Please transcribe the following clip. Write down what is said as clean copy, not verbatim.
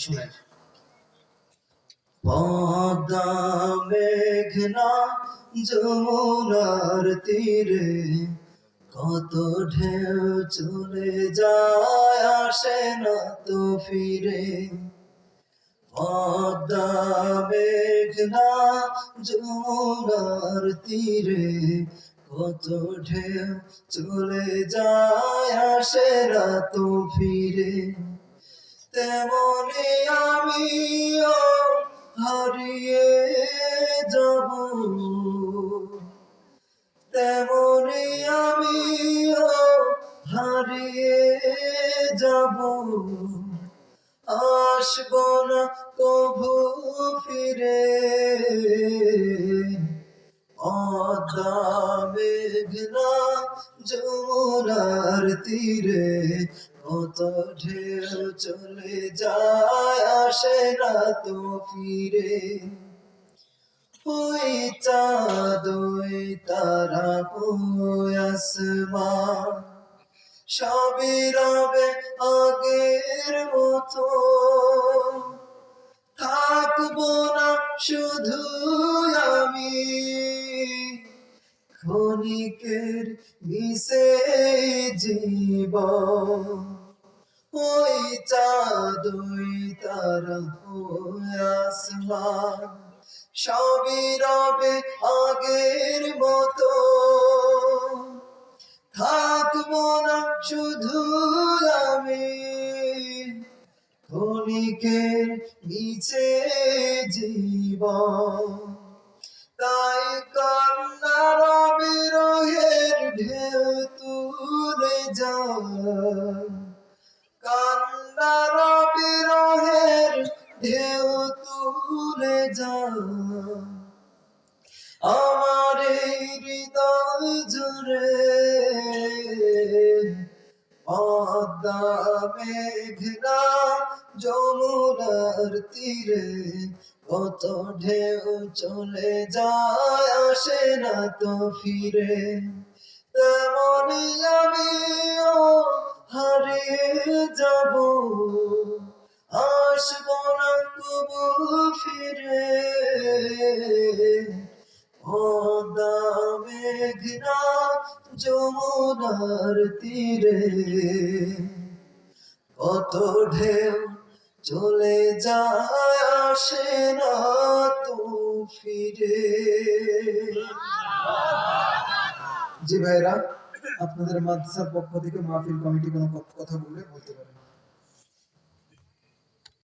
শুনেন। পদ্মা মেঘনা যমুনার তীরে কত ঢেউ চলে যায়, আসে না তো ফিরে। পদ্মা মেঘনা যমুনার তীরে কত ঢেউ চলে যায়, আসে না তো ফিরে। তেমনি আমিও হারিয়ে যাব, তেমনি আমিও হারিয়ে যাব, আসবো না কভু ফিরে। পদ্মা মেঘনা যমুনার তীরে কত ঢেউ চলে যায়, আসে না তো ফিরে। ওই চাঁদ ওই তারা ওই আসমান সবই রবে আগের মতো, থাকবো না শুধু আমি ক্ষণিকের মিশে জীবন। ওই চাঁদ ওই তারা ওই আসমান সবই রবে আগের মতো, থাকবো না শুধু আমি ক্ষণিকের নিচে জীবন। তাই কান্নার বিরহের ঢেউ তুলে যায়, কান্নার বিরহের ঢেউ তুলে যায় আমার এই হৃদয় জুড়ে। পদ্মা মেঘনা যমুনার তীরে কত ঢেউ চলে যায়, আসে না তো ফিরে। তেমনি আমিও হারিয়ে যাব, আসবো না কবু ফিরে। পদ্মা মেঘনা যমুনার তীরে কত ঢেউ চলে যায়, আসে না তো ফিরে। জি ভাইরা, আপনাদের মাদ্রাসার পক্ষ থেকে মাহফিল কমিটি কোনো কথা বলতে পারেন।